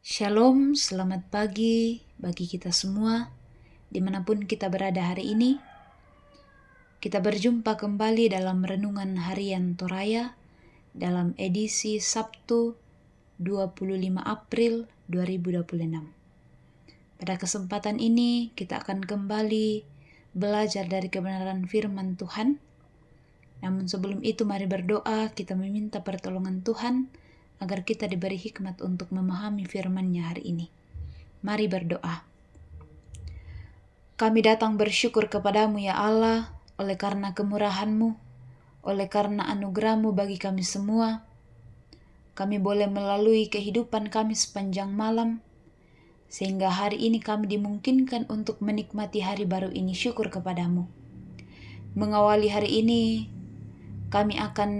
Shalom, selamat pagi bagi kita semua, dimanapun kita berada hari ini. Kita berjumpa kembali dalam Renungan Harian Toraya, dalam edisi Sabtu 25 April 2026. Pada kesempatan ini, kita akan kembali belajar dari kebenaran firman Tuhan. Namun sebelum itu, mari berdoa, kita meminta pertolongan Tuhan, agar kita diberi hikmat untuk memahami firman-Nya hari ini. Mari berdoa. Kami datang bersyukur kepadamu ya Allah, oleh karena kemurahan-Mu, oleh karena anugerah-Mu bagi kami semua. Kami boleh melalui kehidupan kami sepanjang malam, sehingga hari ini kami dimungkinkan untuk menikmati hari baru ini. Syukur kepadamu. Mengawali hari ini, kami akan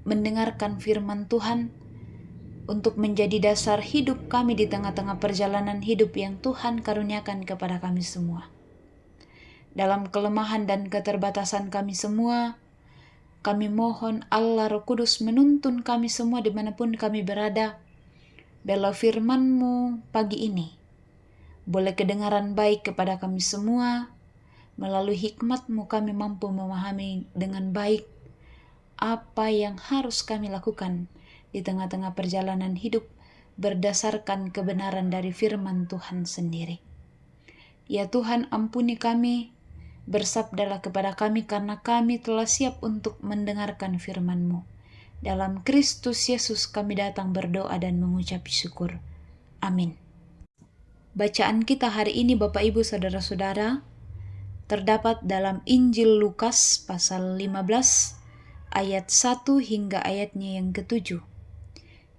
mendengarkan firman Tuhan untuk menjadi dasar hidup kami di tengah-tengah perjalanan hidup yang Tuhan karuniakan kepada kami semua. Dalam kelemahan dan keterbatasan kami semua, kami mohon Allah Roh Kudus menuntun kami semua dimanapun kami berada. Biarlah firman-Mu pagi ini boleh kedengaran baik kepada kami semua. Melalui hikmat-Mu kami mampu memahami dengan baik apa yang harus kami lakukan di tengah-tengah perjalanan hidup berdasarkan kebenaran dari firman Tuhan sendiri. Ya Tuhan, ampuni kami, bersabdalah kepada kami karena kami telah siap untuk mendengarkan firman-Mu. Dalam Kristus Yesus kami datang berdoa dan mengucap syukur. Amin. Bacaan kita hari ini Bapak Ibu Saudara-saudara terdapat dalam Injil Lukas pasal 15 ayat 1 hingga ayatnya yang ke-7.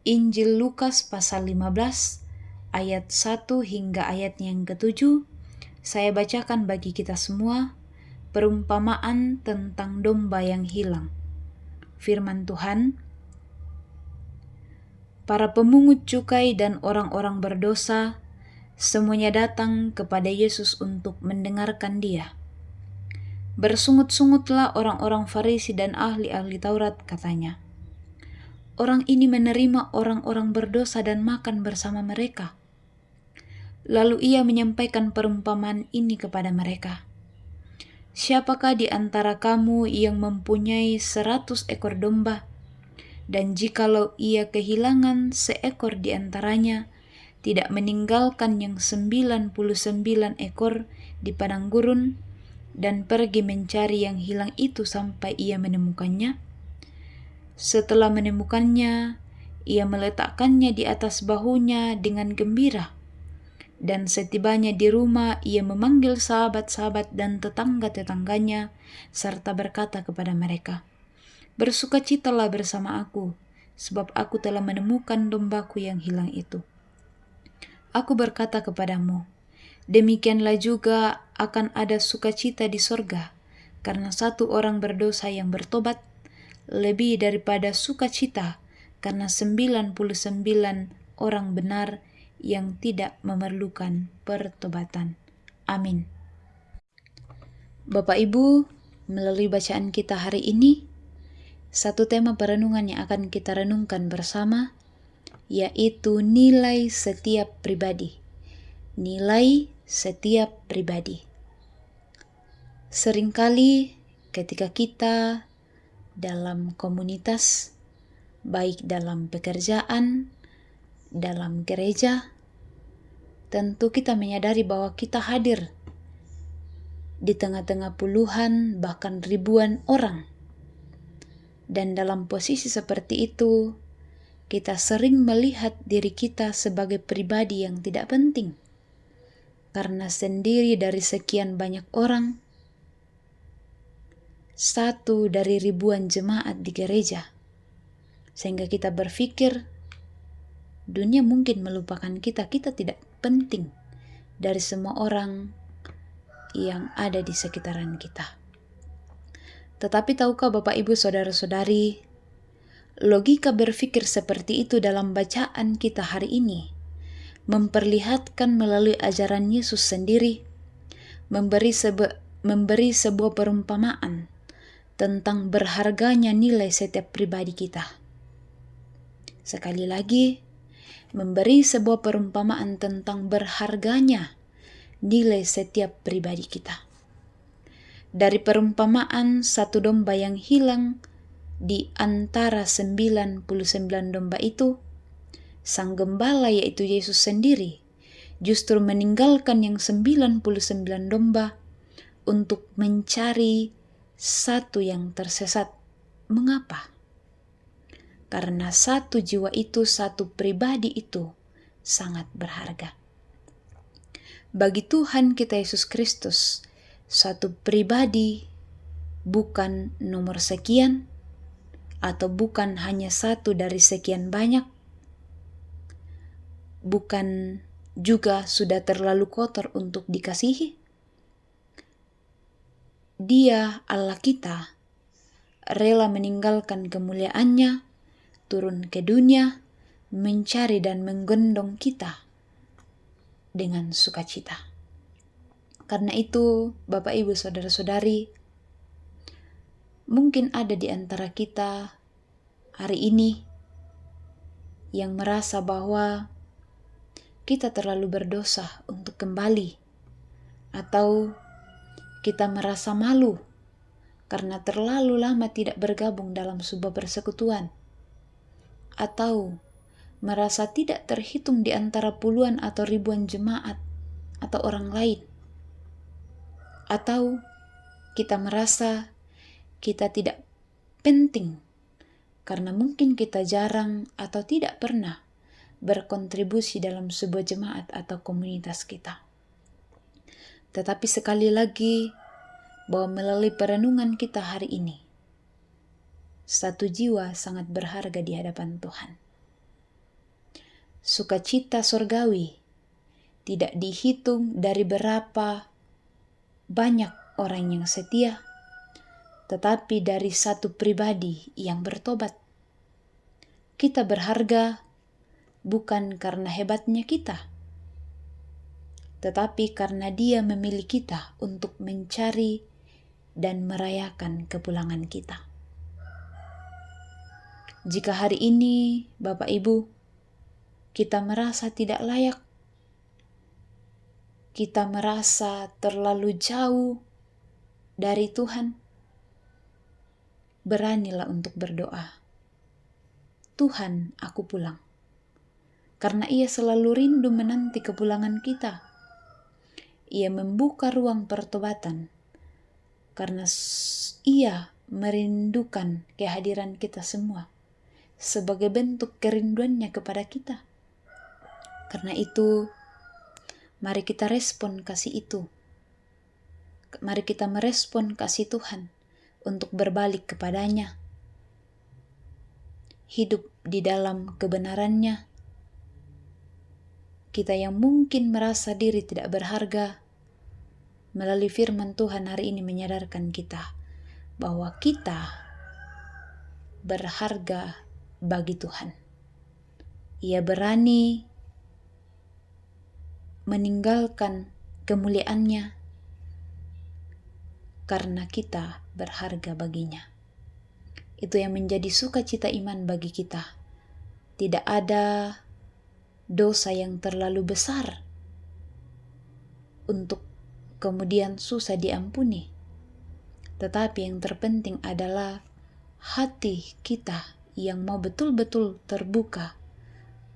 Injil Lukas pasal 15 ayat 1 hingga ayatnya yang ke-7. Saya bacakan bagi kita semua perumpamaan tentang domba yang hilang. Firman Tuhan, para pemungut cukai dan orang-orang berdosa semuanya datang kepada Yesus untuk mendengarkan Dia. Bersungut-sungutlah orang-orang Farisi dan ahli-ahli Taurat, katanya. Orang ini menerima orang-orang berdosa dan makan bersama mereka. Lalu ia menyampaikan perumpamaan ini kepada mereka. Siapakah di antara kamu yang mempunyai 100 ekor domba, dan jikalau ia kehilangan seekor di antaranya, tidak meninggalkan yang 99 ekor di padang gurun, dan pergi mencari yang hilang itu sampai ia menemukannya? Setelah menemukannya, ia meletakkannya di atas bahunya dengan gembira. Dan setibanya di rumah, ia memanggil sahabat-sahabat dan tetangga-tetangganya, serta berkata kepada mereka, "Bersukacitalah bersama aku, sebab aku telah menemukan dombaku yang hilang itu. Aku berkata kepadamu, demikianlah juga akan ada sukacita di sorga, karena satu orang berdosa yang bertobat, lebih daripada sukacita karena 99 orang benar yang tidak memerlukan pertobatan." Amin. Bapak Ibu, melalui bacaan kita hari ini, satu tema perenungan yang akan kita renungkan bersama, yaitu nilai setiap pribadi. Nilai setiap pribadi. Seringkali ketika kita dalam komunitas, baik dalam pekerjaan, dalam gereja, tentu kita menyadari bahwa kita hadir di tengah-tengah puluhan bahkan ribuan orang. Dan dalam posisi seperti itu, kita sering melihat diri kita sebagai pribadi yang tidak penting. Karena sendiri dari sekian banyak orang, satu dari ribuan jemaat di gereja. Sehingga kita berpikir, dunia mungkin melupakan kita tidak penting dari semua orang yang ada di sekitaran kita. Tetapi tahukah Bapak Ibu Saudara-saudari, logika berpikir seperti itu dalam bacaan kita hari ini memperlihatkan melalui ajaran Yesus sendiri, memberi sebuah perumpamaan tentang berharganya nilai setiap pribadi kita. Sekali lagi, memberi sebuah perumpamaan tentang berharganya nilai setiap pribadi kita. Dari perumpamaan satu domba yang hilang di antara 99 domba itu, sang gembala yaitu Yesus sendiri justru meninggalkan yang 99 domba untuk mencari satu yang tersesat. Mengapa? Karena satu jiwa itu, satu pribadi itu sangat berharga. Bagi Tuhan kita Yesus Kristus, satu pribadi bukan nomor sekian, atau bukan hanya satu dari sekian banyak, bukan juga sudah terlalu kotor untuk dikasihi. Dia, Allah kita, rela meninggalkan kemuliaannya, turun ke dunia, mencari dan menggendong kita dengan sukacita. Karena itu, Bapak, Ibu, Saudara-saudari, mungkin ada di antara kita hari ini yang merasa bahwa kita terlalu berdosa untuk kembali, atau kita merasa malu karena terlalu lama tidak bergabung dalam sebuah persekutuan, atau merasa tidak terhitung di antara puluhan atau ribuan jemaat atau orang lain, atau kita merasa kita tidak penting karena mungkin kita jarang atau tidak pernah berkontribusi dalam sebuah jemaat atau komunitas kita. Tetapi sekali lagi, bahwa melalui perenungan kita hari ini, satu jiwa sangat berharga di hadapan Tuhan. Sukacita surgawi tidak dihitung dari berapa banyak orang yang setia, tetapi dari satu pribadi yang bertobat. Kita berharga bukan karena hebatnya kita, tetapi karena Dia memilih kita untuk mencari dan merayakan kepulangan kita. Jika hari ini, Bapak Ibu, kita merasa tidak layak, kita merasa terlalu jauh dari Tuhan, beranilah untuk berdoa. Tuhan, aku pulang. Karena Ia selalu rindu menanti kepulangan kita. Ia membuka ruang pertobatan karena Ia merindukan kehadiran kita semua sebagai bentuk kerinduannya kepada kita. Karena itu, mari kita respon kasih itu. Mari kita merespon kasih Tuhan untuk berbalik kepadanya, hidup di dalam kebenarannya. Kita yang mungkin merasa diri tidak berharga, melalui firman Tuhan hari ini menyadarkan kita bahwa kita berharga bagi Tuhan. Ia berani meninggalkan kemuliaannya karena kita berharga baginya. Itu yang menjadi sukacita iman bagi kita. Tidak ada dosa yang terlalu besar untuk kemudian susah diampuni. Tetapi yang terpenting adalah hati kita yang mau betul-betul terbuka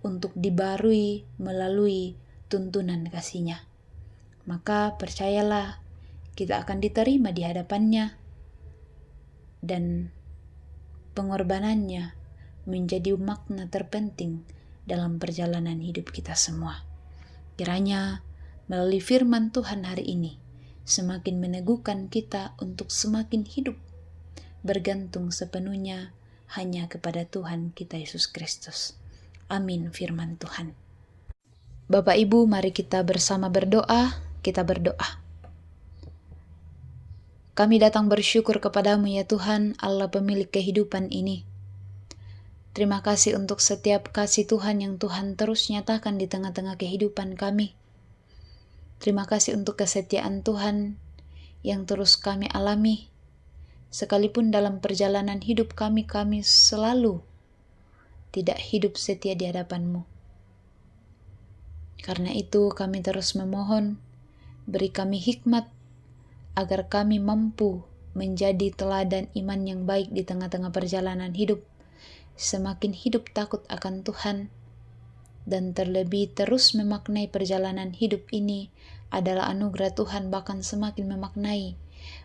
untuk dibarui melalui tuntunan kasih-Nya. Maka percayalah, kita akan diterima di hadapan-Nya, dan pengorbanannya menjadi makna terpenting dalam perjalanan hidup kita semua. Kiranya melalui firman Tuhan hari ini semakin meneguhkan kita untuk semakin hidup bergantung sepenuhnya hanya kepada Tuhan kita Yesus Kristus. Amin firman Tuhan. Bapak Ibu, mari kita bersama berdoa. Kita berdoa. Kami datang bersyukur kepadamu ya Tuhan, Allah pemilik kehidupan ini. Terima kasih untuk setiap kasih Tuhan yang Tuhan terus nyatakan di tengah-tengah kehidupan kami. Terima kasih untuk kesetiaan Tuhan yang terus kami alami. Sekalipun dalam perjalanan hidup kami selalu tidak hidup setia di hadapan-Mu. Karena itu kami terus memohon, beri kami hikmat agar kami mampu menjadi teladan iman yang baik di tengah-tengah perjalanan hidup, semakin hidup takut akan Tuhan, dan terlebih terus memaknai perjalanan hidup ini adalah anugerah Tuhan, bahkan semakin memaknai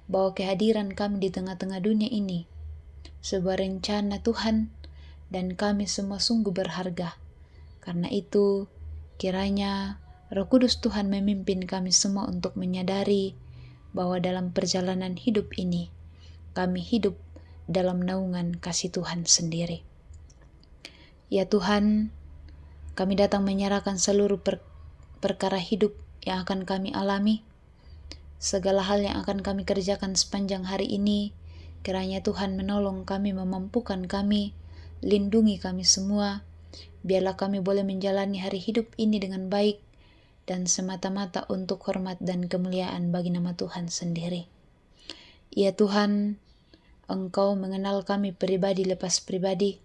bahwa kehadiran kami di tengah-tengah dunia ini sebuah rencana Tuhan dan kami semua sungguh berharga. Karena itu kiranya Roh Kudus Tuhan memimpin kami semua untuk menyadari bahwa dalam perjalanan hidup ini kami hidup dalam naungan kasih Tuhan sendiri. Ya Tuhan, kami datang menyerahkan seluruh perkara hidup yang akan kami alami, segala hal yang akan kami kerjakan sepanjang hari ini. Kiranya Tuhan menolong kami, memampukan kami, lindungi kami semua. Biarlah kami boleh menjalani hari hidup ini dengan baik dan semata-mata untuk hormat dan kemuliaan bagi nama Tuhan sendiri. Ya Tuhan, Engkau mengenal kami pribadi lepas pribadi.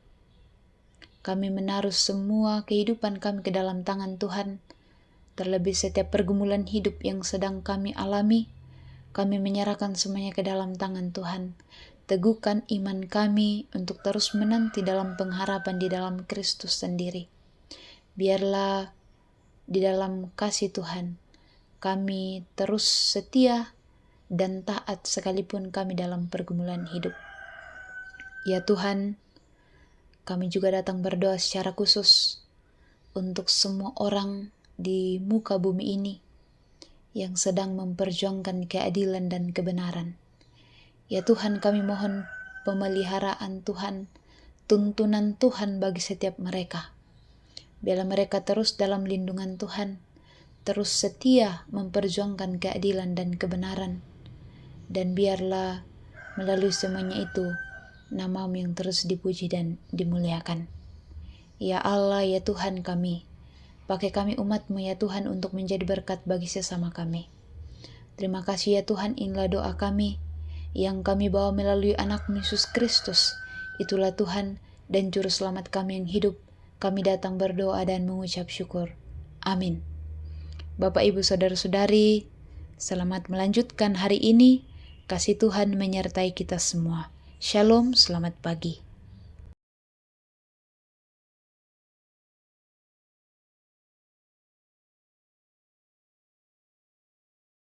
Kami menaruh semua kehidupan kami ke dalam tangan Tuhan. Terlebih setiap pergumulan hidup yang sedang kami alami, kami menyerahkan semuanya ke dalam tangan Tuhan. Teguhkan iman kami untuk terus menanti dalam pengharapan di dalam Kristus sendiri. Biarlah di dalam kasih Tuhan kami terus setia dan taat sekalipun kami dalam pergumulan hidup. Ya Tuhan, kami juga datang berdoa secara khusus untuk semua orang di muka bumi ini yang sedang memperjuangkan keadilan dan kebenaran. Ya Tuhan, kami mohon pemeliharaan Tuhan, tuntunan Tuhan bagi setiap mereka. Biarlah mereka terus dalam lindungan Tuhan, terus setia memperjuangkan keadilan dan kebenaran. Dan biarlah melalui semuanya itu, nama-Mu yang terus dipuji dan dimuliakan. Ya Allah, ya Tuhan kami, pakai kami umat-Mu ya Tuhan untuk menjadi berkat bagi sesama kami. Terima kasih ya Tuhan, inilah doa kami yang kami bawa melalui anak-Mu Yesus Kristus. Itulah Tuhan dan Juru Selamat kami yang hidup. Kami datang berdoa dan mengucap syukur. Amin. Bapak, Ibu, Saudara-saudari, selamat melanjutkan hari ini. Kasih Tuhan menyertai kita semua. Shalom, selamat pagi.